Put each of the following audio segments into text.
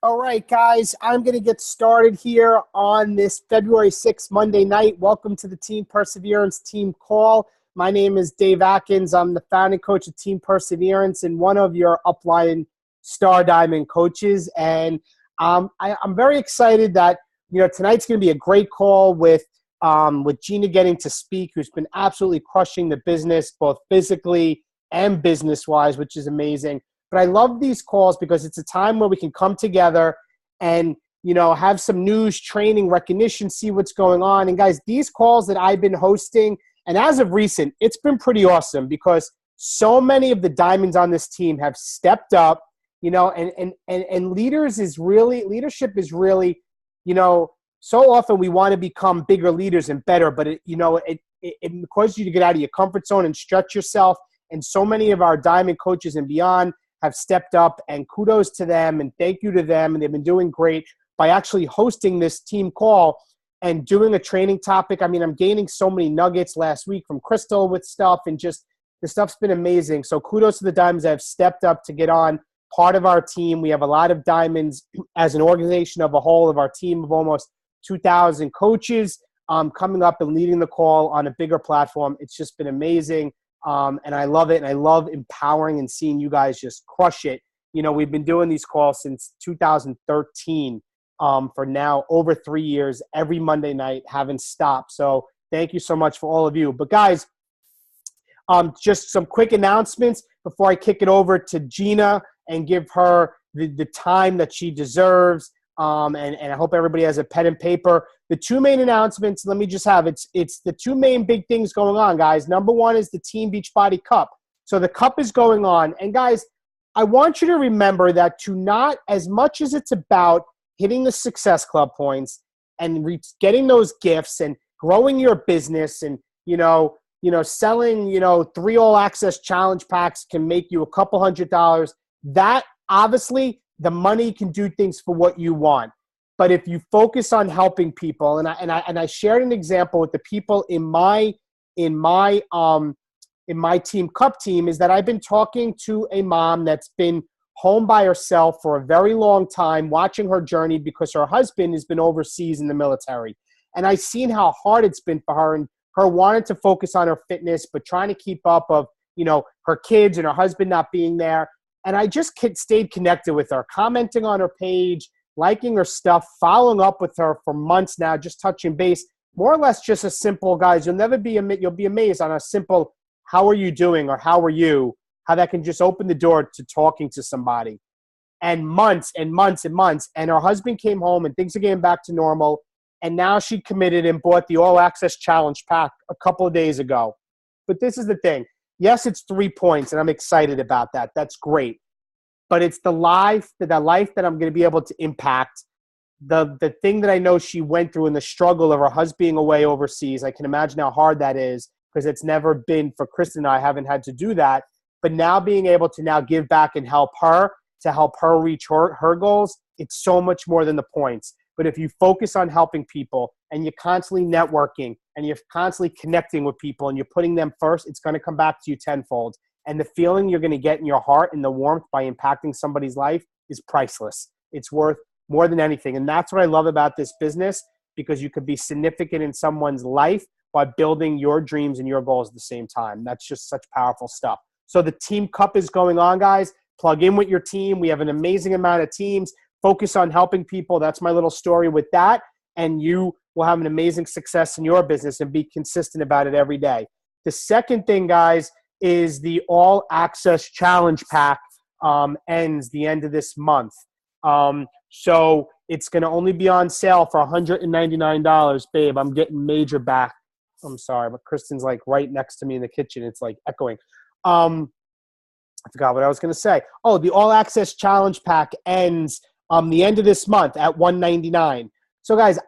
All right, guys, I'm going to get started here on this February 6th Monday night. Welcome to the Team Perseverance Team Call. My name is Dave Atkins. I'm the founding coach of Team Perseverance and one of your upline Star Diamond coaches. And I'm very excited that tonight's going to be a great call with Gina getting to speak, who's been absolutely crushing the business, both physically and business-wise, which is amazing. But I love these calls because it's a time where we can come together and, have some news, training, recognition, see what's going on. And guys, these calls that I've been hosting, and as of recent, it's been pretty awesome because so many of the diamonds on this team have stepped up, and leadership is really, so often we want to become bigger leaders and better, but it causes you to get out of your comfort zone and stretch yourself. And so many of our diamond coaches and beyond have stepped up, and kudos to them and thank you to them. And they've been doing great by actually hosting this team call and doing a training topic. I mean, I'm gaining so many nuggets last week from Crystal with stuff, and just the stuff's been amazing. So kudos to the diamonds that have stepped up to get on part of our team. We have a lot of diamonds as an organization of a whole of our team of almost 2,000 coaches coming up and leading the call on a bigger platform. It's just been amazing. And I love it, and I love empowering and seeing you guys just crush it. We've been doing these calls since 2013 for now over 3 years, every Monday night, haven't stopped. So thank you so much for all of you. But guys, just some quick announcements before I kick it over to Gina and give her the time that she deserves. And I hope everybody has a pen and paper. The two main announcements, let me just have it's the two main big things going on, guys. Number one is the Team Beachbody Cup. So the cup is going on. And guys, I want you to remember that to not, as much as it's about hitting the Success Club points and getting those gifts and growing your business and, selling, 3 all access challenge packs can make you a couple $100. That obviously the money can do things for what you want. But if you focus on helping people, and I shared an example with the people in my Team Cup team, is that I've been talking to a mom that's been home by herself for a very long time, watching her journey because her husband has been overseas in the military. And I've seen how hard it's been for her, and her wanting to focus on her fitness, but trying to keep up of, her kids and her husband not being there. And I just stayed connected with her, commenting on her page, liking her stuff, following up with her for months now, just touching base, more or less just a simple, guys, you'll be amazed on a simple, how are you doing, or how are you, how that can just open the door to talking to somebody. And months and months and months, and her husband came home and things are getting back to normal, and now she committed and bought the All Access Challenge pack a couple of days ago. But this is the thing. Yes, it's 3 points, and I'm excited about that. That's great. But it's the life that I'm going to be able to impact, the thing that I know she went through in the struggle of her husband being away overseas. I can imagine how hard that is because it's never been for Kristen and I haven't had to do that. But now being able to now give back and help her reach her goals, it's so much more than the points. But if you focus on helping people and you're constantly networking and you're constantly connecting with people and you're putting them first, it's going to come back to you tenfold. And the feeling you're going to get in your heart and the warmth by impacting somebody's life is priceless. It's worth more than anything. And that's what I love about this business, because you could be significant in someone's life by building your dreams and your goals at the same time. That's just such powerful stuff. So the Team Cup is going on, guys. Plug in with your team. We have an amazing amount of teams. Focus on helping people. That's my little story with that. And you will have an amazing success in your business and be consistent about it every day. The second thing, guys, is the All Access Challenge Pack ends the end of this month. So it's going to only be on sale for $199. Babe, I'm getting major back. I'm sorry, but Kristen's like right next to me in the kitchen. It's like echoing. I forgot what I was going to say. Oh, the All Access Challenge Pack ends the end of this month at $199. So guys,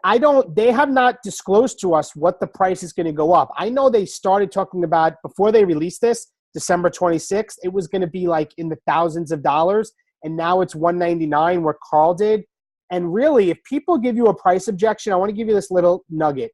they have not disclosed to us what the price is going to go up. I know they started talking about, before they released this, December 26th, it was going to be like in the thousands of dollars. And now it's $199 where Carl did. And really, if people give you a price objection, I want to give you this little nugget.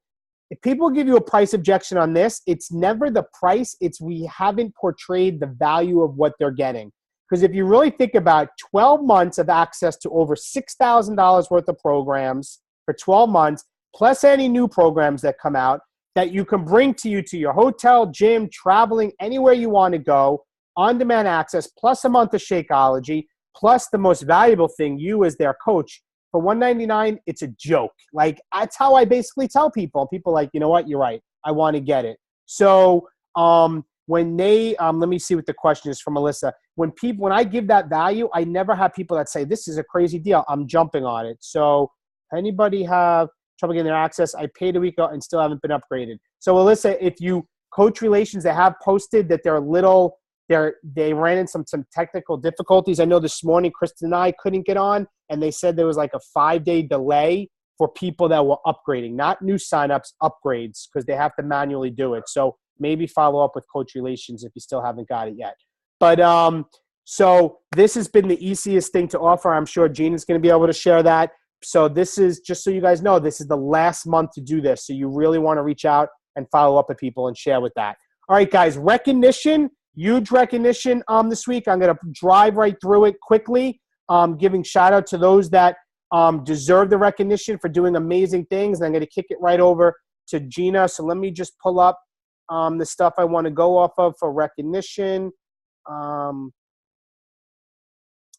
If people give you a price objection on this, it's never the price. It's we haven't portrayed the value of what they're getting. Because if you really think about 12 months of access to over $6,000 worth of programs for 12 months, plus any new programs that come out that you can bring to you to your hotel, gym, traveling, anywhere you want to go, on-demand access, plus a month of Shakeology, plus the most valuable thing, you as their coach. For $199, it's a joke. Like, that's how I basically tell people. People are like, you know what? You're right. I want to get it. So when they let me see what the question is from Melissa. When I give that value, I never have people that say, this is a crazy deal, I'm jumping on it. So anybody have trouble getting their access? I paid a week ago and still haven't been upgraded. So Alyssa, if you Coach Relations, they have posted that they ran into some technical difficulties. I know this morning Kristen and I couldn't get on, and they said there was like a 5-day delay for people that were upgrading, not new signups, upgrades, because they have to manually do it. So maybe follow up with Coach Relations if you still haven't got it yet. But so this has been the easiest thing to offer. I'm sure Gina's going to be able to share that. So this is, just so you guys know, this is the last month to do this. So you really want to reach out and follow up with people and share with that. All right, guys, recognition, huge recognition this week. I'm going to drive right through it quickly, giving shout out to those that deserve the recognition for doing amazing things. And I'm going to kick it right over to Gina. So let me just pull up the stuff I want to go off of for recognition.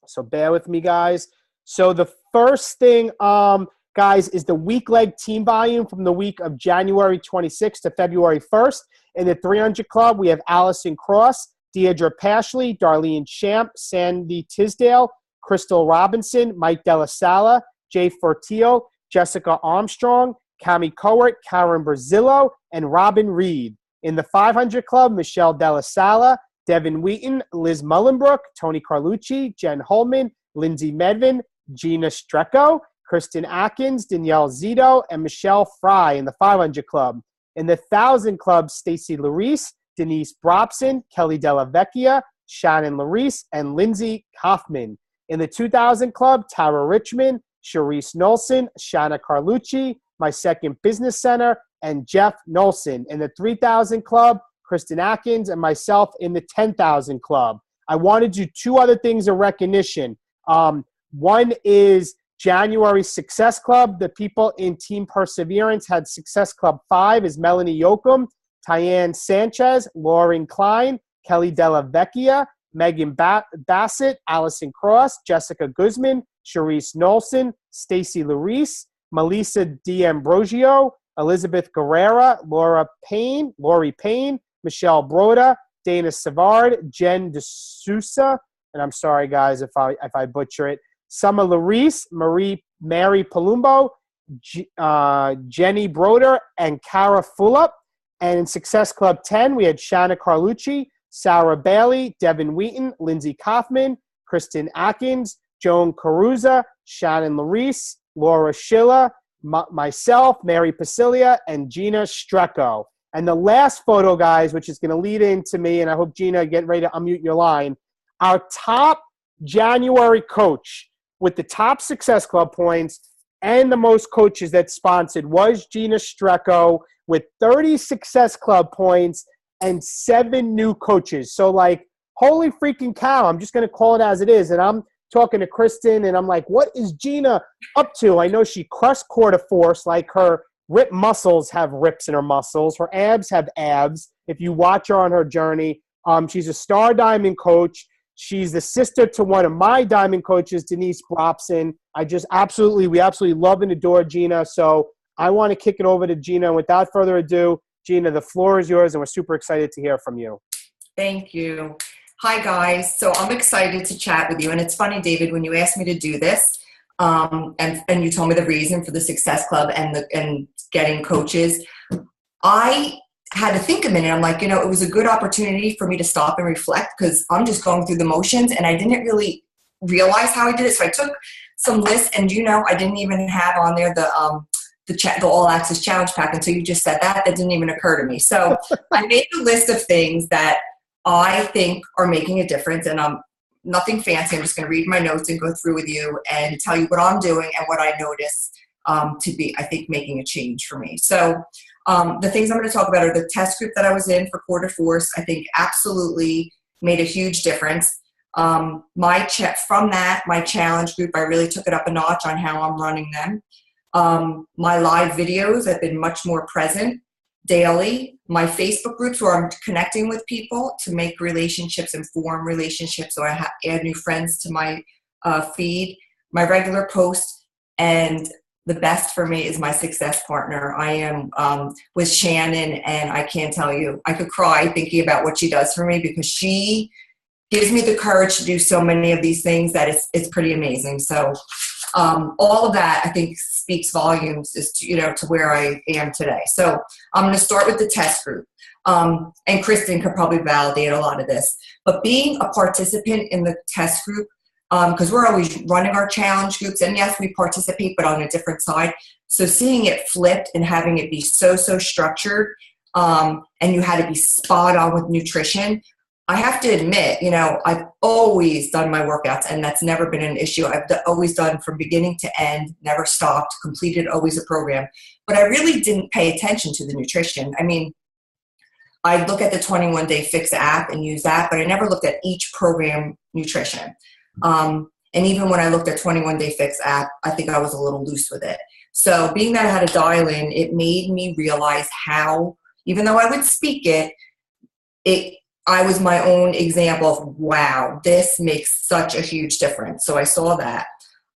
So bear with me, guys. So the first thing, guys, is the week leg team volume from the week of January 26th to February 1st. In the 300 Club, we have Allison Cross, Deidre Pashley, Darlene Champ, Sandy Tisdale, Crystal Robinson, Mike Della Sala, Jay Fortillo, Jessica Armstrong, Cami Cowart, Karen Brazillo, and Robin Reed. In the 500 Club, Michelle Della Sala, Devin Wheaton, Liz Mullenbrook, Tony Carlucci, Jen Holman, Lindsay Medvin, Gina Strecco, Kristen Atkins, Danielle Zito, and Michelle Fry in the 500 Club. In the 1,000 Club, Stacy Larice, Denise Brobson, Kelly Della Vecchia, Shannon Larice, and Lindsay Kaufman. In the 2,000 Club, Tara Richmond, Sharice Nolson, Shanna Carlucci, My Second Business Center, and Jeff Nolson. In the 3,000 Club, Kristen Atkins, and myself in the 10,000 Club. I want to do two other things of recognition. One is January Success Club. The people in Team Perseverance had Success Club 5 is Melanie Yoakum, Tyann Sanchez, Lauren Klein, Kelly Della Vecchia, Megan Bassett, Allison Cross, Jessica Guzman, Sharice Nolson, Stacy Larice, Melissa D'Ambrosio, Elizabeth Guerrera, Lori Payne, Michelle Broda, Dana Savard, Jen D'Souza, and I'm sorry, guys, if I butcher it, Summer Larice, Mary Palumbo, Jenny Broder, and Cara Fulop. And in Success Club 10, we had Shanna Carlucci, Sarah Bailey, Devin Wheaton, Lindsay Kaufman, Kristen Atkins, Joan Caruza, Shannon Larice, Laura Schiller, myself, Mary Pasilia, and Gina Strecco. And the last photo, guys, which is going to lead into me, and I hope, Gina, get ready to unmute your line, our top January coach with the top Success Club points and the most coaches that sponsored was Gina Strecco with 30 Success Club points and 7 new coaches. So, like, holy freaking cow, I'm just going to call it as it is. And I'm talking to Kristen, and I'm like, what is Gina up to? I know she crushed quarter force, like her ripped muscles have rips in her muscles. Her abs have abs. If you watch her on her journey, she's a star diamond coach. She's the sister to one of my diamond coaches, Denise Brobson. We absolutely love and adore Gina. So I want to kick it over to Gina. And without further ado, Gina, the floor is yours, and we're super excited to hear from you. Thank you. Hi, guys. So I'm excited to chat with you. And it's funny, David, when you asked me to do this, and you told me the reason for the Success Club and getting coaches, I had to think a minute. I'm like, it was a good opportunity for me to stop and reflect because I'm just going through the motions and I didn't really realize how I did it. So I took some lists, and I didn't even have on there the All Access Challenge Pack until you just said that. That didn't even occur to me. So I made a list of things that I think are making a difference, and I'm nothing fancy. I'm just going to read my notes and go through with you and tell you what I'm doing and what I notice to be, I think, making a change for me. So the things I'm going to talk about are the test group that I was in for quarter force. I think absolutely made a huge difference. From that, my challenge group, I really took it up a notch on how I'm running them. My live videos have been much more present daily. My Facebook groups where I'm connecting with people to make relationships and form relationships, so I add new friends to my feed. My regular posts, and the best for me is my success partner. I am with Shannon, and I can't tell you, I could cry thinking about what she does for me, because she gives me the courage to do so many of these things that it's pretty amazing. So all of that, I think, speaks volumes as to, to where I am today. So I'm going to start with the test group. And Kristen could probably validate a lot of this. But being a participant in the test group, because we're always running our challenge groups, and yes, we participate, but on a different side. So seeing it flipped and having it be so structured, and you had to be spot on with nutrition, I have to admit, I've always done my workouts, and that's never been an issue. I've always done from beginning to end, never stopped, completed always a program. But I really didn't pay attention to the nutrition. I mean, I look at the 21 Day Fix app and use that, but I never looked at each program nutrition. And even when I looked at 21 Day Fix app, I think I was a little loose with it. So being that I had a dial in, it made me realize how, even though I would speak it, I was my own example of, wow, this makes such a huge difference. So I saw that.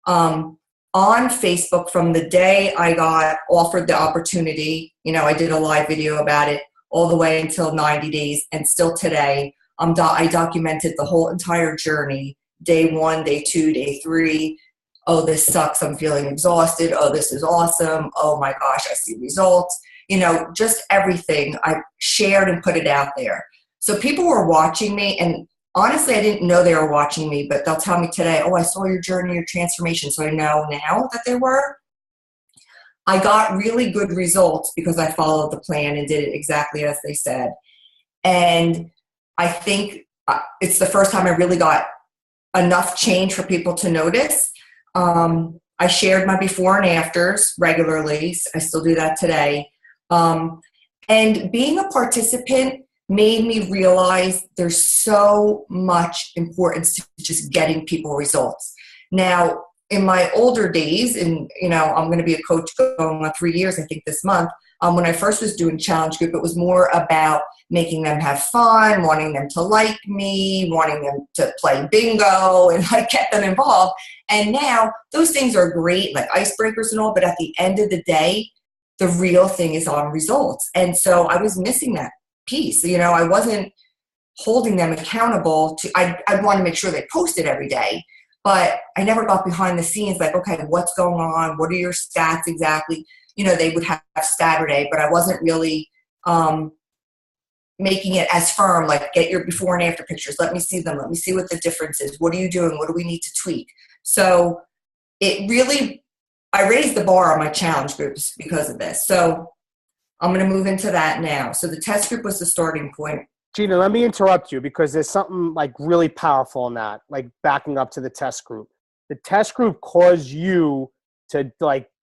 On Facebook, from the day I got offered the opportunity, I did a live video about it all the way until 90 days. And still today, I documented the whole entire journey, day 1, day 2, day 3. Oh, this sucks. I'm feeling exhausted. Oh, this is awesome. Oh my gosh, I see results. Just everything. I shared and put it out there. So people were watching me, and honestly, I didn't know they were watching me, but they'll tell me today, oh, I saw your journey, your transformation. So I know now that they were. I got really good results because I followed the plan and did it exactly as they said. And I think it's the first time I really got enough change for people to notice. I shared my before and afters regularly. I still do that today. And being a participant made me realize there's so much importance to just getting people results. Now, in my older days, and I'm going to be a coach going on 3 years, I think, this month. When I first was doing challenge group, it was more about making them have fun, wanting them to like me, wanting them to play bingo, and get them involved. And now those things are great, like icebreakers and all, but at the end of the day, the real thing is on results. And so I was missing that piece. I wasn't holding them accountable to, I want to make sure they posted every day, but I never got behind the scenes, like, okay, what's going on? What are your stats exactly? They would have Saturday, but I wasn't really making it as firm, like, get your before and after pictures. Let me see them. Let me see what the difference is. What are you doing? What do we need to tweak? So it really, I raised the bar on my challenge groups because of this. So I'm going to move into that now. So the test group was the starting point. Gina, let me interrupt you because there's something really powerful in that, backing up to the test group. The test group caused you to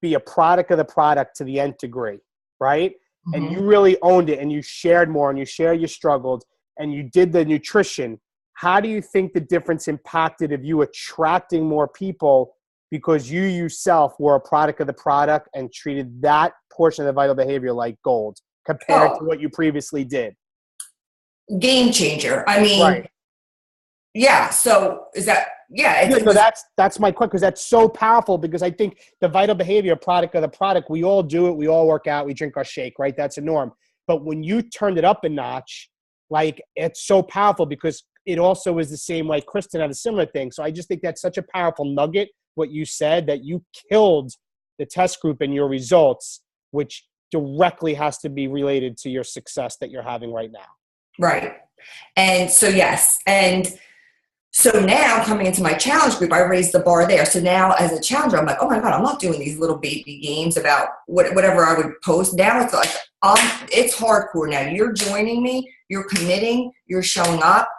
be a product of the product to the nth degree, right? Mm-hmm. And you really owned it, and you shared more, and you shared your struggles, and you did the nutrition. How do you think the difference impacted of you attracting more people because you yourself were a product of the product and treated that portion of the vital behavior like gold compared to what you previously did? Game changer. I mean, right. Yeah. So is that, so that's my question, because that's so powerful, because I think the vital behavior product of the product, we all do it. We all work out. We drink our shake, right? That's a norm. But when you turned it up a notch, it's so powerful, because it also is the same, like Kristen had a similar thing. So I just think that's such a powerful nugget, what you said, that you killed the test group and your results, which directly has to be related to your success that you're having right now. Right. And so, yes. And so now coming into my challenge group, I raised the bar there. So now as a challenger, I'm like, oh my God, I'm not doing these little baby games about whatever I would post. Now it's like, it's hardcore now. You're joining me, you're committing, you're showing up.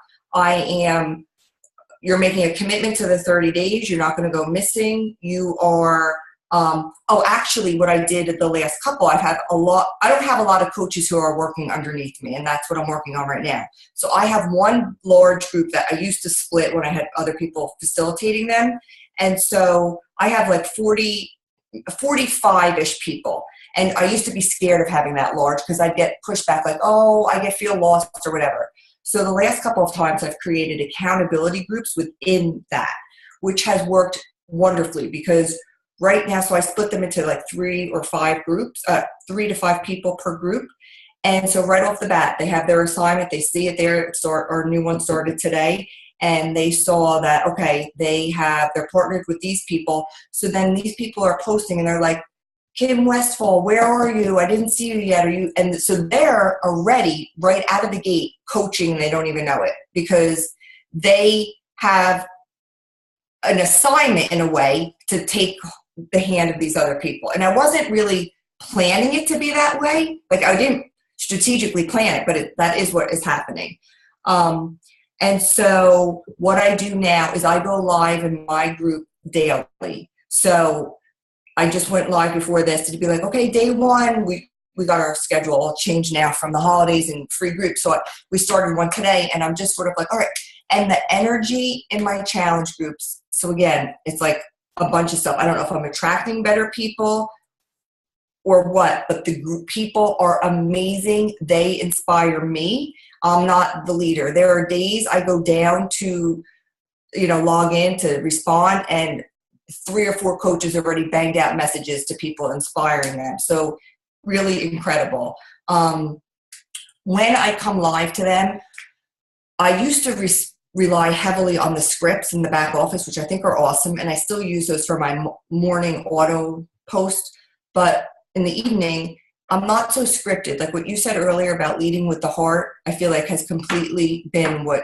You're making a commitment to the 30 days. You're not going to go missing. You are Actually, what I did at the last couple, I don't have a lot of coaches who are working underneath me, and that's what I'm working on right now. So I have one large group that I used to split when I had other people facilitating them. And so I have like 45-ish people. And I used to be scared of having that large because I'd get pushback like, oh, feel lost or whatever. So the last couple of times I've created accountability groups within that, which has worked wonderfully because right now, so I split them into like 3 or 5 groups, 3 to 5 people per group. And so right off the bat, they have their assignment, they see it there, our new one started today, and they saw that, okay, they're partnered with these people. So then these people are posting and they're like, Kim Westfall, where are you? I didn't see you yet. Are you? And so they're already right out of the gate coaching, and they don't even know it because they have an assignment in a way to take the hand of these other people. And I wasn't really planning it to be that way. Like I didn't strategically plan it, but that is what is happening. And so what I do now is I go live in my group daily. So I just went live before this to be like, okay, day 1, we got our schedule all changed now from the holidays and free groups. So we started one today, and I'm just sort of like, all right. And the energy in my challenge groups. So again, it's like a bunch of stuff. I don't know if I'm attracting better people or what, but the group people are amazing. They inspire me. I'm not the leader. There are days I go down to, log in to respond, and 3 or 4 coaches already banged out messages to people inspiring them. So really incredible. When I come live to them, I used to rely heavily on the scripts in the back office, which I think are awesome. And I still use those for my morning auto post. But in the evening, I'm not so scripted. Like what you said earlier about leading with the heart, I feel like has completely been what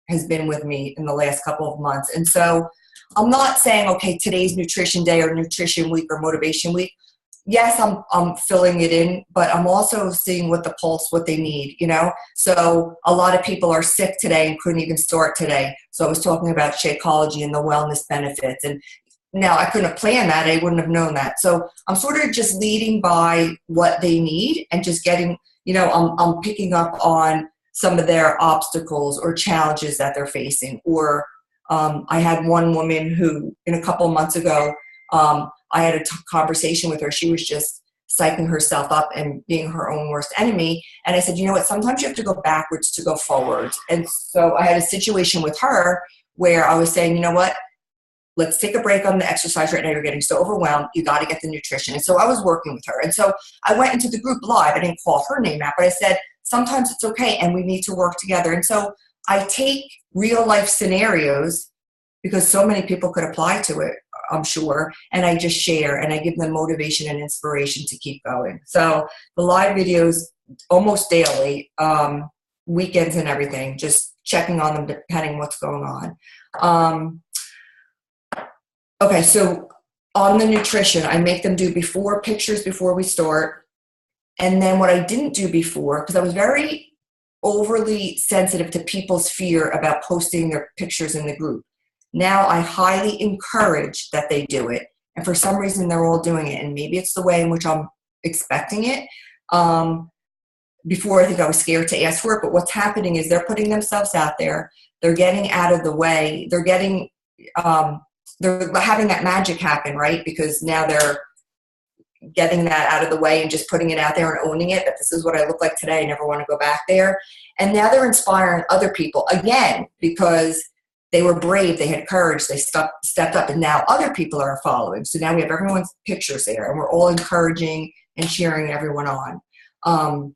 has been with me in the last couple of months. And so I'm not saying, okay, today's nutrition day or nutrition week or motivation week. Yes, I'm filling it in, but I'm also seeing what they need, So a lot of people are sick today and couldn't even start today. So I was talking about Shakeology and the wellness benefits. And now I couldn't have planned that. I wouldn't have known that. So I'm sort of just leading by what they need and just getting, I'm picking up on some of their obstacles or challenges that they're facing. Or I had one woman who, a couple of months ago, I had a conversation with her. She was just psyching herself up and being her own worst enemy. And I said, you know what, sometimes you have to go backwards to go forward. And so I had a situation with her where I was saying, you know what, let's take a break on the exercise right now. You're getting so overwhelmed. You got to get the nutrition. And so I was working with her. And so I went into the group live. I didn't call her name out, but I said, sometimes it's okay and we need to work together. And so I take real life scenarios because so many people could apply to it, I'm sure, and I just share and I give them motivation and inspiration to keep going. So the live videos almost daily, weekends and everything, just checking on them depending on what's going on. Okay, so on the nutrition, I make them do pictures before we start. And then what I didn't do before, because I was very overly sensitive to people's fear about posting their pictures in the group. Now I highly encourage that they do it. And for some reason, they're all doing it. And maybe it's the way in which I'm expecting it. Before, I think I was scared to ask for it. But what's happening is they're putting themselves out there. They're getting out of the way. They're getting, they're having that magic happen, right? Because now they're getting that out of the way and just putting it out there and owning it, that this is what I look like today. I never want to go back there. And now they're inspiring other people again, because they were brave, they had courage, they stepped up, and now other people are following. So now we have everyone's pictures there, and we're all encouraging and cheering everyone on.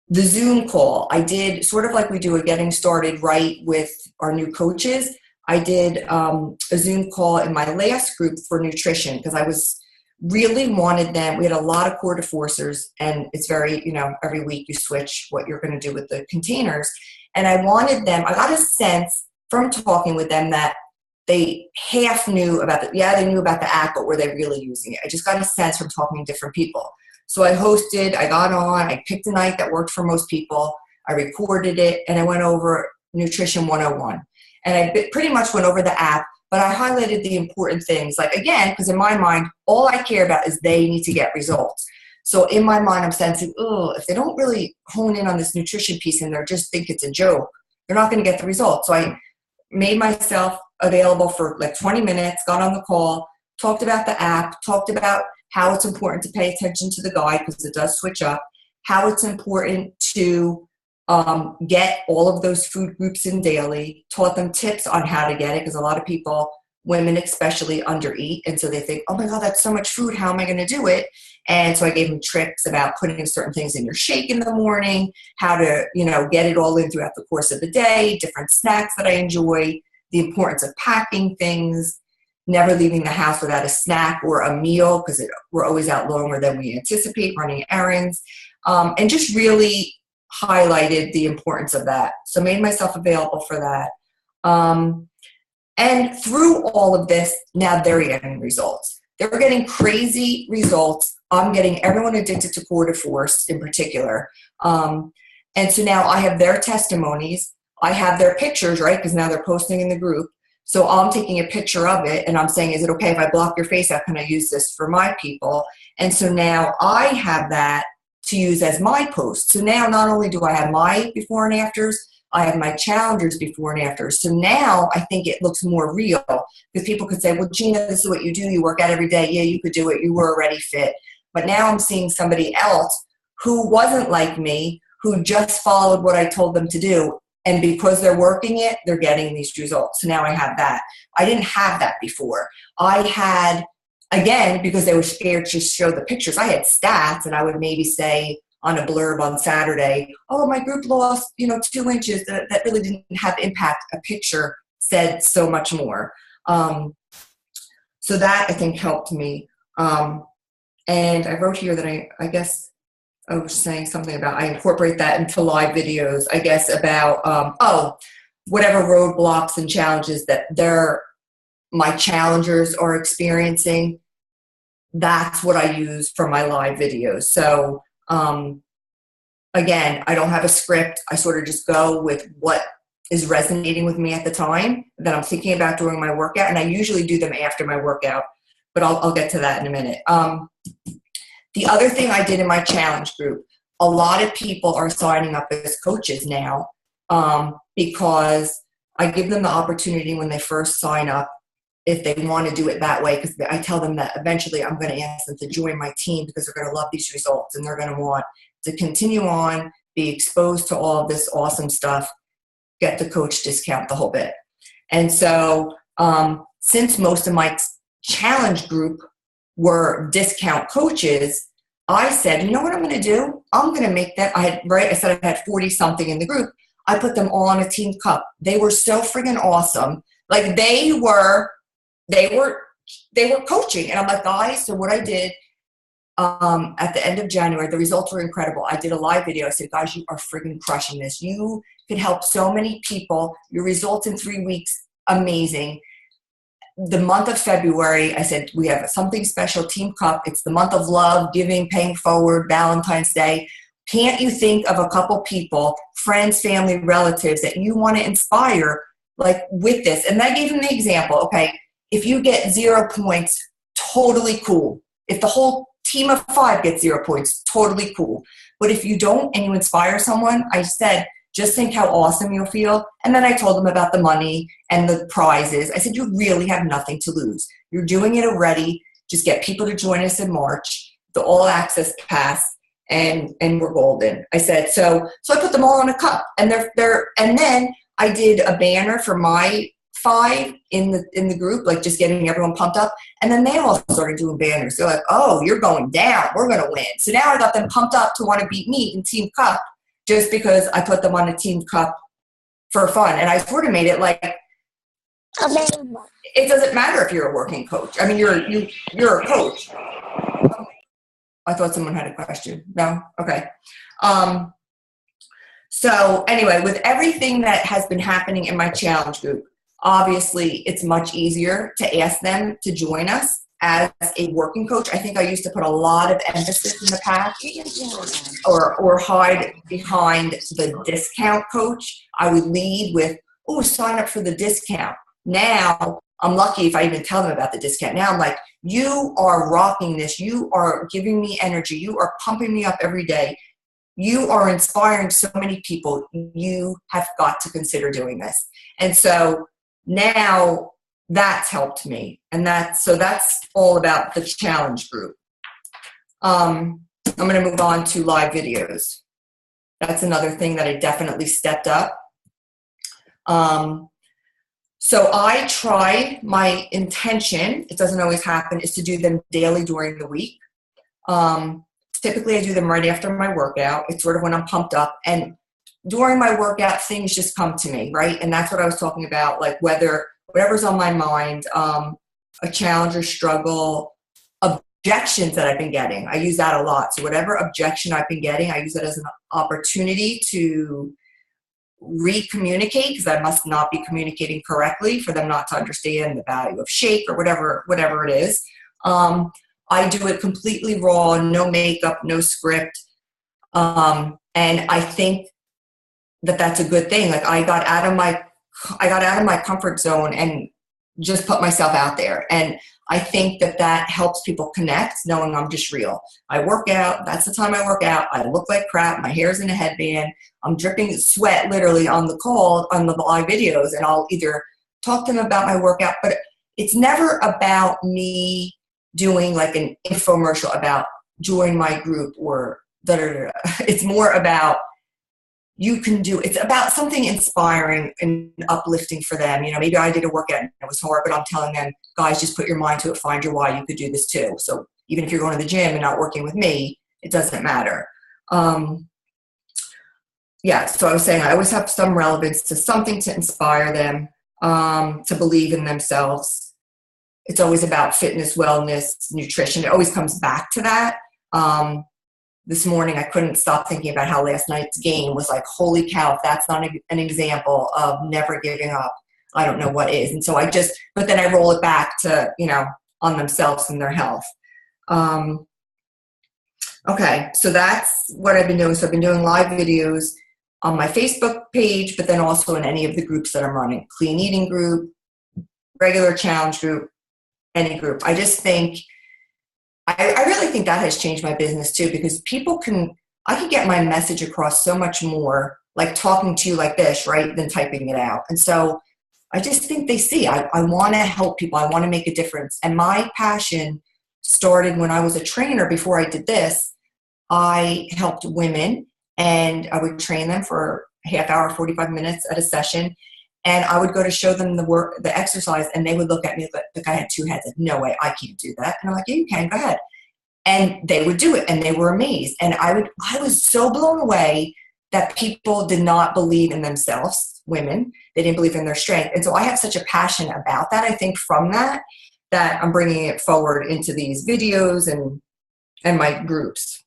The Zoom call, I did sort of like we do a getting started right with our new coaches. I did a Zoom call in my last group for nutrition because I really wanted them. We had a lot of core deforcers, and it's very, every week you switch what you're going to do with the containers. And I wanted them, I got a sense from talking with them that they half knew about they knew about the app, but were they really using it? I just got a sense from talking to different people. So I hosted, I got on, I picked a night that worked for most people. I recorded it, and I went over Nutrition 101. And I pretty much went over the app, but I highlighted the important things. Like, again, because in my mind, all I care about is they need to get results. So in my mind, I'm sensing, oh, if they don't really hone in on this nutrition piece and they just think it's a joke, they're not going to get the results. So I made myself available for like 20 minutes, got on the call, talked about the app, talked about how it's important to pay attention to the guide because it does switch up, how it's important to get all of those food groups in daily, taught them tips on how to get it because a lot of people, women especially, undereat. And so they think, oh my God, that's so much food. How am I going to do it? And so I gave them tricks about putting certain things in your shake in the morning, how to, get it all in throughout the course of the day, different snacks that I enjoy, the importance of packing things, never leaving the house without a snack or a meal because we're always out longer than we anticipate running errands, and just really highlighted the importance of that. So made myself available for that. And through all of this, now they're getting results. They're getting crazy results. I'm getting everyone addicted to Quarter Force in particular. And so now I have their testimonies. I have their pictures, right? Because now they're posting in the group. So I'm taking a picture of it and I'm saying, is it okay if I block your face out? Can I use this for my people? And so now I have that to use as my post. So now not only do I have my before and afters, I have my challengers before and afters. So now I think it looks more real because people could say, well, Gina, this is what you do. You work out every day. Yeah, you could do it. You were already fit. But now I'm seeing somebody else who wasn't like me, who just followed what I told them to do. And because they're working it, they're getting these results. So now I have that. I didn't have that before. I had, again, because they were scared to show the pictures, I had stats and I would maybe say on a blurb on Saturday, oh, my group lost, 2 inches. That really didn't have impact. A picture said so much more. So that I think helped me. And I wrote here that I guess I was saying something about I incorporate that into live videos, I guess, about, whatever roadblocks and challenges that my challengers are experiencing. That's what I use for my live videos. So, again, I don't have a script. I sort of just go with what is resonating with me at the time that I'm thinking about during my workout. And I usually do them after my workout, but I'll get to that in a minute. The other thing I did in my challenge group, a lot of people are signing up as coaches now because I give them the opportunity when they first sign up if they want to do it that way, because I tell them that eventually I'm going to ask them to join my team because they're going to love these results and they're going to want to continue on, be exposed to all of this awesome stuff, get the coach discount, the whole bit. And so since most of my challenge group were discount coaches, I said, you know what I'm going to do? I'm going to make them, I said I had 40 something in the group. I put them all on a team cup. They were so friggin' awesome. Like they were coaching. And I'm like, guys, so what I did at the end of January, the results were incredible. I did a live video. I said, guys, you are friggin' crushing this. You could help so many people. Your results in 3 weeks, amazing. The month of February, I said, we have something special, Team Cup. It's the month of love, giving, paying forward, Valentine's Day. Can't you think of a couple people, friends, family, relatives that you want to inspire like with this? And I gave them the example. Okay, if you get 0 points, totally cool. If the whole team of 5 gets 0 points, totally cool. But if you don't and you inspire someone, I said, just think how awesome you'll feel. And then I told them about the money and the prizes. I said, you really have nothing to lose. You're doing it already. Just get people to join us in March, the all access pass, and we're golden. I said, so I put them all in a cup, and and then I did a banner for my 5 in the group, like just getting everyone pumped up. And then they all started doing banners. They're like, oh, you're going down. We're going to win. So now I got them pumped up to want to beat me in Team Cup, just because I put them on a team cup for fun. And I sort of made it like, it doesn't matter if you're a working coach. I mean, you're a coach. I thought someone had a question. No? Okay. So anyway, with everything that has been happening in my challenge group, obviously it's much easier to ask them to join us as a working coach. I think I used to put a lot of emphasis in the past or hide behind the discount coach. I would lead with, oh, sign up for the discount. Now I'm lucky if I even tell them about the discount. Now I'm like, you are rocking this. You are giving me energy. You are pumping me up every day. You are inspiring so many people. You have got to consider doing this. And so now that's helped me. And that's all about the challenge group. I'm going to move on to live videos. That's another thing that I definitely stepped up. So I tried, my intention, it doesn't always happen, is to do them daily during the week. Typically I do them right after my workout. It's sort of when I'm pumped up, and during my workout, things just come to me, right? And that's what I was talking about, like whatever's on my mind, a challenge or struggle, objections that I've been getting. I use that a lot. So whatever objection I've been getting, I use it as an opportunity to re-communicate, because I must not be communicating correctly for them not to understand the value of shake or whatever it is. I do it completely raw, no makeup, no script. And I think that that's a good thing. Like I got out of my comfort zone and just put myself out there. And I think that helps people connect, knowing I'm just real. I work out. That's the time I work out. I look like crap. My hair's in a headband. I'm dripping sweat literally on the live videos, and I'll either talk to them about my workout, but it's never about me doing like an infomercial about join my group or da-da-da-da. It's more about it's about something inspiring and uplifting for them. Maybe I did a workout and it was hard, but I'm telling them, guys, just put your mind to it, find your why, you could do this too. So even if you're going to the gym and not working with me, it doesn't matter. So I was saying I always have some relevance to something to inspire them, to believe in themselves. It's always about fitness, wellness, nutrition. It always comes back to that. This morning, I couldn't stop thinking about how last night's game was like, holy cow, if that's not an example of never giving up, I don't know what is. And so but then I roll it back to, on themselves and their health. Okay, so that's what I've been doing. So I've been doing live videos on my Facebook page, but then also in any of the groups that I'm running, clean eating group, regular challenge group, any group. I just think, I really think that has changed my business too, because I can get my message across so much more, like talking to you like this, right, than typing it out. And so I just think they see, I want to help people. I want to make a difference. And my passion started when I was a trainer. Before I did this, I helped women, and I would train them for a half hour, 45 minutes at a session. And I would go to show them the exercise, and they would look at me like I had two heads. Like, no way, I can't do that. And I'm like, yeah, you can, go ahead. And they would do it, and they were amazed. And I was so blown away that people did not believe in themselves, women. They didn't believe in their strength. And so I have such a passion about that, I think, from that I'm bringing it forward into these videos and my groups.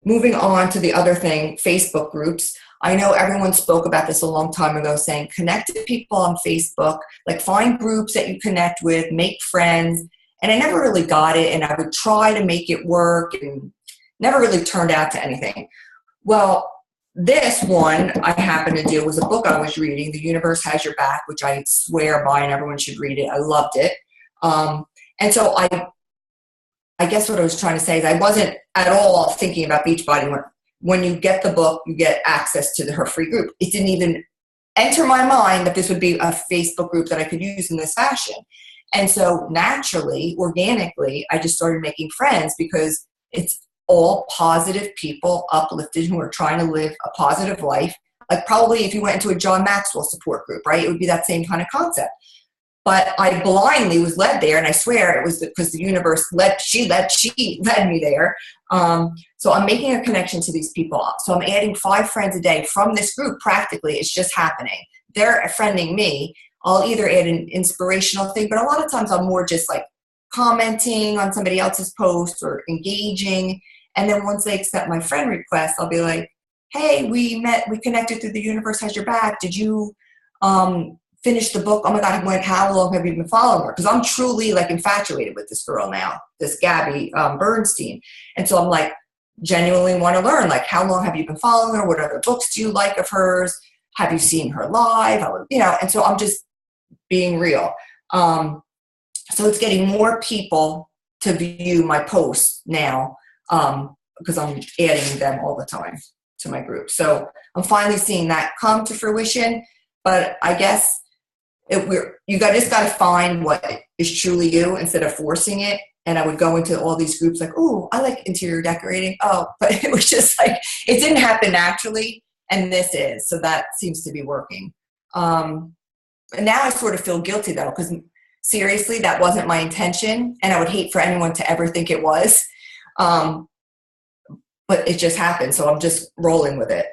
Moving on to the other thing, Facebook groups. I know everyone spoke about this a long time ago, saying connect to people on Facebook, like find groups that you connect with, make friends. And I never really got it, and I would try to make it work and never really turned out to anything. Well, this one I happened to do was a book I was reading, The Universe Has Your Back, which I swear by and everyone should read it. I loved it. And so I guess what I was trying to say is I wasn't at all thinking about Beachbody. When you get the book, you get access to her free group. It didn't even enter my mind that this would be a Facebook group that I could use in this fashion. And so naturally, organically, I just started making friends, because it's all positive people, uplifted, who are trying to live a positive life. Like probably if you went into a John Maxwell support group, right, it would be that same kind of concept. But I blindly was led there, and I swear it was because the universe she led me there. So I'm making a connection to these people. So I'm adding 5 friends a day from this group. Practically, it's just happening. They're friending me. I'll either add an inspirational thing, but a lot of times I'm more just like commenting on somebody else's post or engaging. And then once they accept my friend request, I'll be like, hey, we connected through The Universe Has Your Back. Did you finish the book? Oh my God, how long have you been following her? Because I'm truly like infatuated with this girl now, this Gabby Bernstein. And so I'm like, genuinely want to learn, like, how long have you been following her? What other books do you like of hers? Have you seen her live? And so I'm just being real. So it's getting more people to view my posts now, because I'm adding them all the time to my group. So I'm finally seeing that come to fruition. But I guess you just got to find what is truly you instead of forcing it. And I would go into all these groups like, oh, I like interior decorating. Oh, but it was just like, it didn't happen naturally. And this is. So that seems to be working. And now I sort of feel guilty, though, because seriously, that wasn't my intention. And I would hate for anyone to ever think it was. But it just happened. So I'm just rolling with it.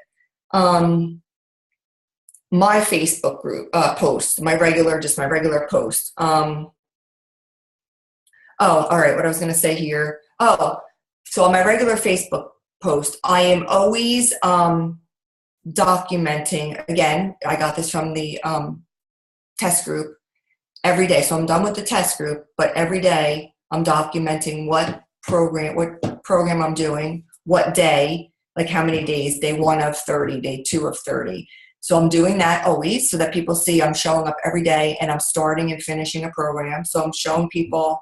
My Facebook group post, my regular post. Oh, all right. What I was going to say here. Oh, so on my regular Facebook post, I am always documenting. Again, I got this from the test group every day. So I'm done with the test group, but every day I'm documenting what program I'm doing, what day, like how many days, day 1 of 30, day 2 of 30. So I'm doing that always so that people see I'm showing up every day and I'm starting and finishing a program. So I'm showing people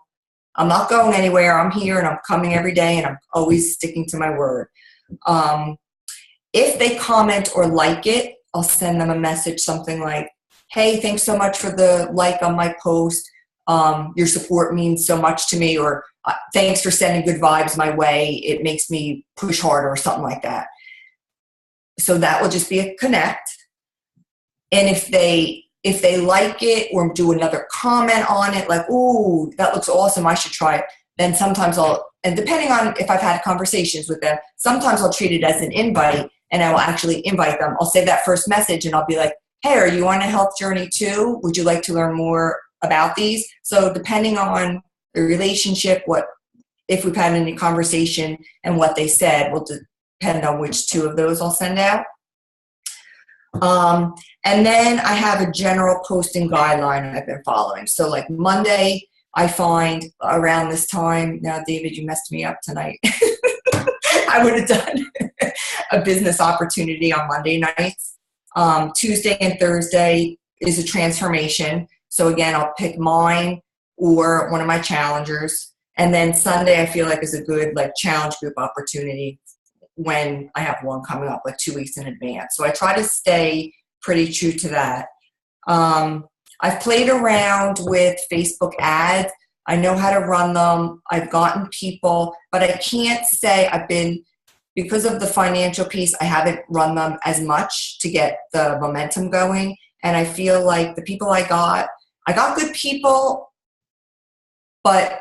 I'm not going anywhere. I'm here and I'm coming every day and I'm always sticking to my word. If they comment or like it, I'll send them a message, something like, hey, thanks so much for the like on my post. Your support means so much to me, or thanks for sending good vibes my way. It makes me push harder, or something like that. So that will just be a connect. And if they like it or do another comment on it, like, ooh, that looks awesome, I should try it, then sometimes and depending on if I've had conversations with them, sometimes I'll treat it as an invite and I will actually invite them. I'll say that first message and I'll be like, hey, are you on a health journey too? Would you like to learn more about these? So depending on the relationship, if we've had any conversation and what they said will depend on which 2 of those I'll send out. And then I have a general posting guideline I've been following. So like Monday, I find around this time, now David, you messed me up tonight. I would have done a business opportunity on Monday nights. Tuesday and Thursday is a transformation. So again, I'll pick mine or one of my challengers. And then Sunday, I feel like is a good like challenge group opportunity when I have one coming up like 2 weeks in advance. So I try to stay pretty true to that. I've played around with Facebook ads. I know how to run them. I've gotten people, but I can't say because of the financial piece, I haven't run them as much to get the momentum going. And I feel like the people I got good people, but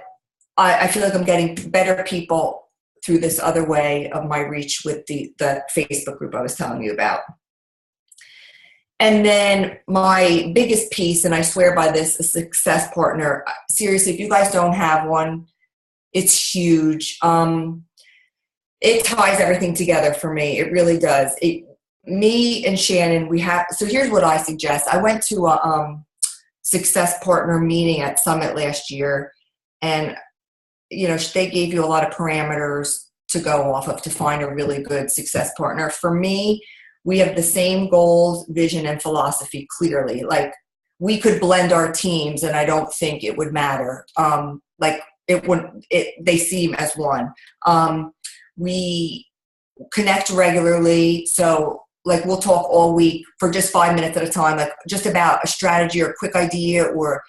I feel like I'm getting better people through this other way of my reach with the Facebook group I was telling you about. And then my biggest piece, and I swear by this, a success partner. Seriously, if you guys don't have one, it's huge. It ties everything together for me. It really does. Me and Shannon, so here's what I suggest. I went to a success partner meeting at Summit last year, and they gave you a lot of parameters to go off of to find a really good success partner. For me, we have the same goals, vision, and philosophy clearly. Like we could blend our teams and I don't think it would matter. They seem as one. We connect regularly. So like we'll talk all week for just 5 minutes at a time, like just about a strategy or a quick idea or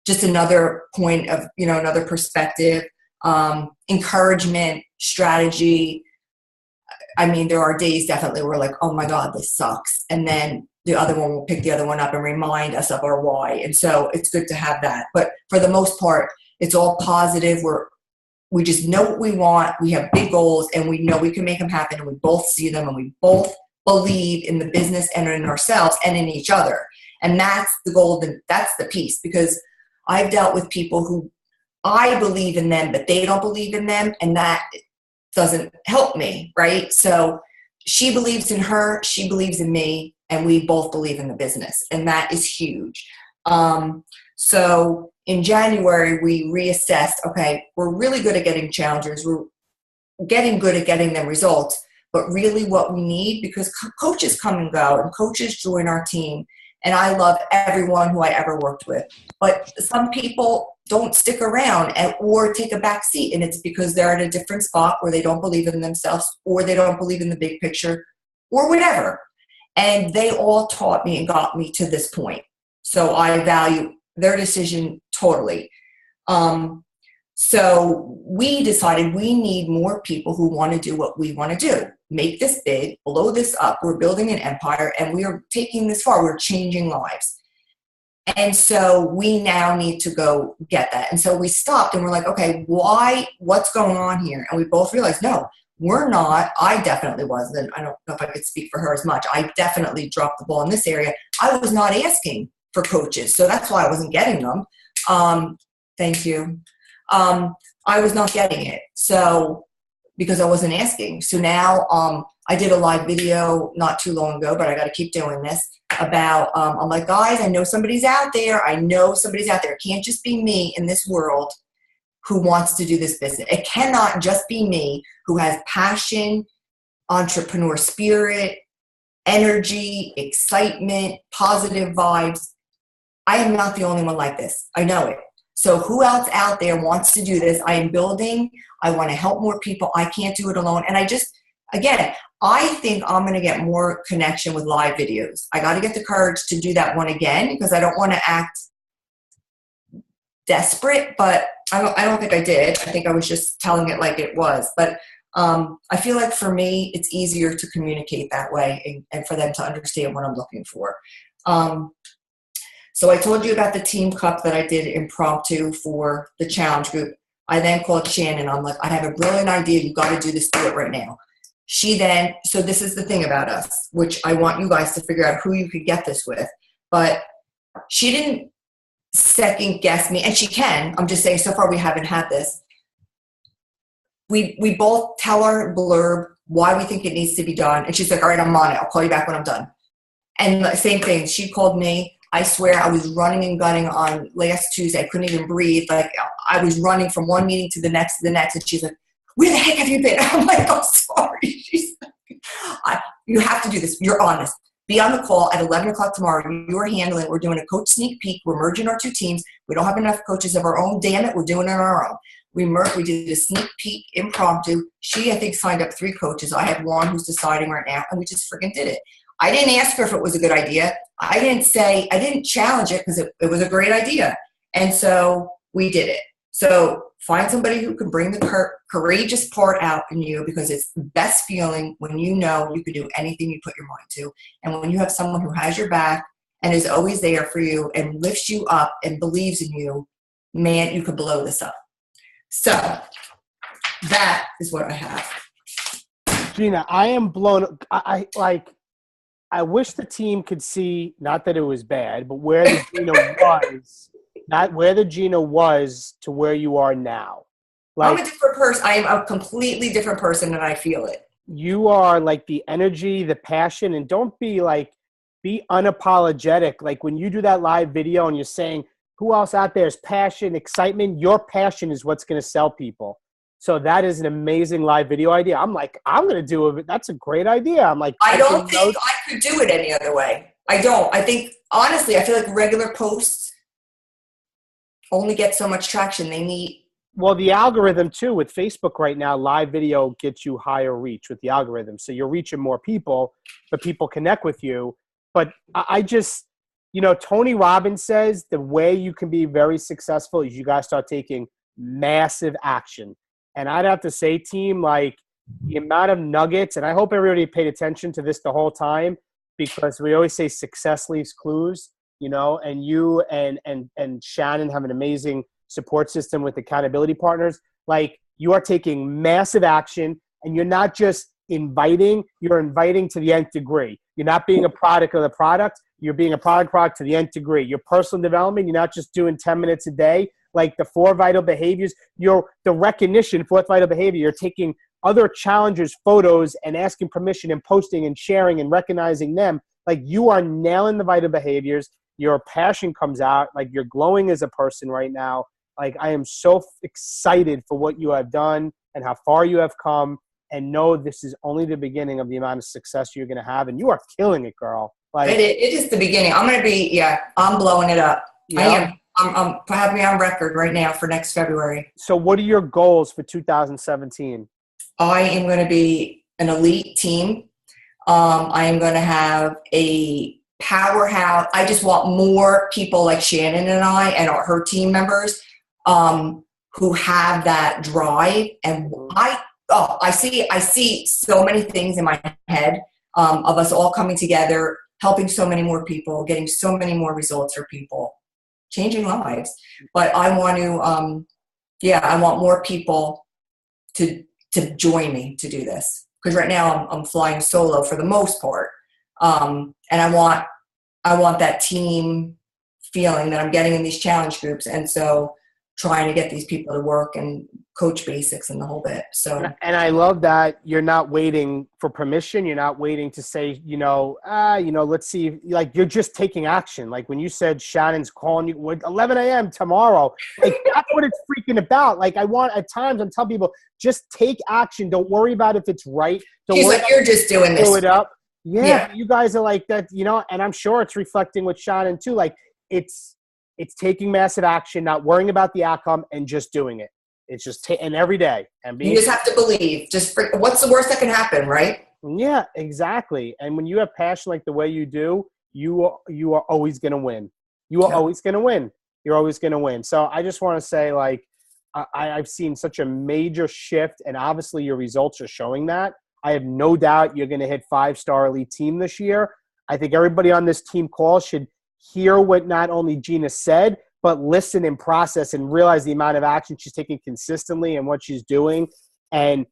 just another point of, another perspective. Encouragement, strategy. I mean, there are days definitely where we're like, oh my God, this sucks. And then the other one will pick the other one up and remind us of our why. And so it's good to have that. But for the most part, it's all positive. We just know what we want. We have big goals and we know we can make them happen. And we both see them and we both believe in the business and in ourselves and in each other. And that's the goal. That's the piece, because I've dealt with people who I believe in them, but they don't believe in them. And that doesn't help me, right? So she believes in her, she believes in me, and we both believe in the business. And that is huge. So in January, we reassessed, okay, we're really good at getting challengers. We're getting good at getting them results, but really what we need, because coaches come and go and coaches join our team, And I love everyone who I ever worked with. But some people don't stick around or take a back seat. And it's because they're at a different spot where they don't believe in themselves or they don't believe in the big picture or whatever. And they all taught me and got me to this point. So I value their decision totally. So we decided we need more people who want to do what we want to do. Make this big, blow this up. We're building an empire and we are taking this far. We're changing lives. And so we now need to go get that. And so we stopped and we're like, okay, what's going on here? And we both realized, no, we're not. I definitely wasn't. I don't know if I could speak for her as much. I definitely dropped the ball in this area. I was not asking for coaches. So that's why I wasn't getting them. Thank you. I was not getting it. So because I wasn't asking. So now I did a live video not too long ago, but I got to keep doing this about, I'm like, guys, I know somebody's out there. I know somebody's out there. It can't just be me in this world who wants to do this business. It cannot just be me who has passion, entrepreneur spirit, energy, excitement, positive vibes. I am not the only one like this. I know it. So who else out there wants to do this? I am building. I want to help more people. I can't do it alone. And I think I'm going to get more connection with live videos. I got to get the courage to do that one again because I don't want to act desperate, but I don't think I did. I think I was just telling it like it was. But I feel like for me, it's easier to communicate that way and for them to understand what I'm looking for. So I told you about the team cup that I did impromptu for the challenge group. I then called Shannon. I'm like, I have a brilliant idea. You got to do this. Do it right now. So this is the thing about us, which I want you guys to figure out who you could get this with. But she didn't second guess me, and she can. I'm just saying so far we haven't had this. We both tell our blurb why we think it needs to be done. And she's like, all right, I'm on it. I'll call you back when I'm done. And the same thing. She called me. I swear I was running and gunning on last Tuesday. I couldn't even breathe. Like I was running from one meeting to the next. And she's like, where the heck have you been? I'm like, I'm sorry. She's like, you have to do this. You're honest. Be on the call at 11 o'clock tomorrow. You're handling. We're doing a coach sneak peek. We're merging our two teams. We don't have enough coaches of our own. Damn it. We're doing it on our own. We did a sneak peek impromptu. She, I think, signed up 3 coaches. I have one who's deciding right now, and we just freaking did it. I didn't ask her if it was a good idea. I didn't challenge it because it was a great idea. And so we did it. So find somebody who can bring the courageous part out in you because it's the best feeling when you know you can do anything you put your mind to. And when you have someone who has your back and is always there for you and lifts you up and believes in you, man, you could blow this up. So that is what I have. Gina, I am blown. I wish the team could see, not that it was bad, but where the Gina was, not where the Gina was to where you are now. I'm a different person. I am a completely different person and I feel it. You are like the energy, the passion, and don't be unapologetic. Like when you do that live video and you're saying, who else out there is passion, excitement? Your passion is what's going to sell people. So that is an amazing live video idea. I'm like, I'm going to do it. That's a great idea. I'm like, I don't think I could do it any other way. I don't. I think, honestly, I feel like regular posts only get so much traction. They need. Well, the algorithm too with Facebook right now, live video gets you higher reach with the algorithm. So you're reaching more people, but people connect with you. But I just, Tony Robbins says the way you can be very successful is you guys start taking massive action. And I'd have to say, team, like the amount of nuggets, and I hope everybody paid attention to this the whole time because we always say success leaves clues, and you and Shannon have an amazing support system with accountability partners. Like you are taking massive action and you're not just inviting, you're inviting to the nth degree. You're not being a product of the product. You're being a product to the nth degree. Your personal development, you're not just doing 10 minutes a day. Like the 4 vital behaviors, the recognition, 4th vital behavior, you're taking other challengers' photos and asking permission and posting and sharing and recognizing them. Like you are nailing the vital behaviors. Your passion comes out. Like you're glowing as a person right now. Like I am so excited for what you have done and how far you have come, and know this is only the beginning of the amount of success you're going to have. And you are killing it, girl. Like it is the beginning. I'm going to be, I'm blowing it up. yeah. I am. I'm have me on record right now for next February. So what are your goals for 2017? I am going to be an elite team. I am going to have a powerhouse. I just want more people like Shannon and I and her team members who have that drive. And I see so many things in my head of us all coming together, helping so many more people, getting so many more results for people, changing lives. But I want to, I want more people to join me to do this. Because right now I'm flying solo for the most part. And I want that team feeling that I'm getting in these challenge groups. And so trying to get these people to work and coach basics and the whole bit. So, and I love that you're not waiting for permission. You're not waiting to say, let's see, like you're just taking action. Like when you said Shannon's calling you at 11 a.m. tomorrow, like that's what it's freaking about. Like at times I'm telling people, just take action. Don't worry about if it's right. Don't she's worry like, you're just doing this. Do it up. Yeah. You guys are like that, and I'm sure it's reflecting with Shannon too. Like it's taking massive action, not worrying about the outcome and just doing it. It's just and every day. And you just have to believe. What's the worst that can happen, right? Yeah, exactly. And when you have passion like the way you do, you are always going to win. You are always going to win. You're always going to win. So I just want to say, like, I've seen such a major shift, and obviously your results are showing that. I have no doubt you're going to hit 5-star elite team this year. I think everybody on this team call should hear what not only Gina said, but listen and process and realize the amount of action she's taking consistently and what she's doing. And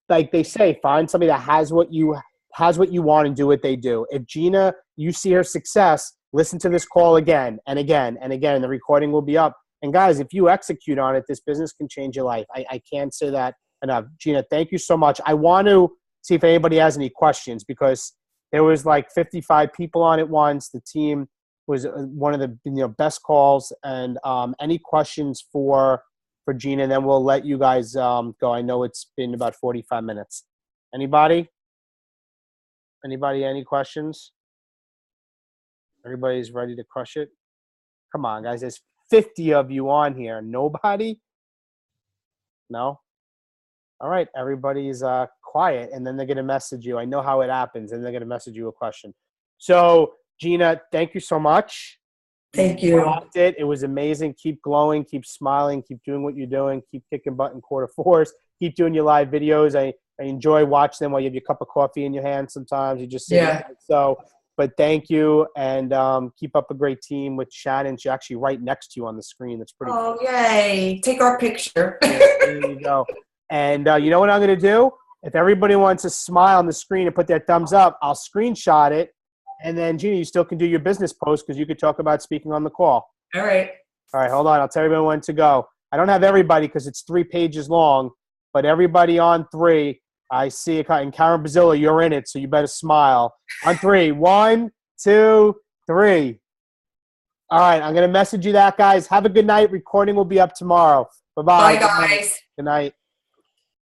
like they say, find somebody that has what you want and do what they do. If Gina, you see her success, listen to this call again and again and again. The recording will be up. And guys, if you execute on it, this business can change your life. I can't say that enough. Gina, thank you so much. I want to see if anybody has any questions because there was like 55 people on at once. The team was one of the best calls. And any questions for Gina, and then we'll let you guys go. I know it's been about 45 minutes. Anybody? Any questions? Everybody's ready to crush it? Come on, guys. There's 50 of you on here. Nobody? No? All right. Everybody's quiet, and then they're going to message you. I know how it happens, and they're going to message you a question. So, Gina, thank you so much. Thank you. It was amazing. Keep glowing. Keep smiling. Keep doing what you're doing. Keep kicking butt in quarter fours. Keep doing your live videos. I enjoy watching them while you have your cup of coffee in your hand sometimes. You just sit there. So, but thank you, and keep up a great team with Shannon. She's actually right next to you on the screen. That's pretty cool. Yay. Take our picture. Yeah, there you go. And you know what I'm going to do? If everybody wants to smile on the screen and put their thumbs up, I'll screenshot it. And then, Gina, you still can do your business post because you could talk about speaking on the call. All right. All right, hold on. I'll tell everyone when to go. I don't have everybody because it's 3 pages long, but everybody on 3, I see it. And Karen Bazilla, you're in it, so you better smile. On 3, 1, 2, 3. All right, I'm going to message you that, guys. Have a good night. Recording will be up tomorrow. Bye-bye. Bye, guys. Good night.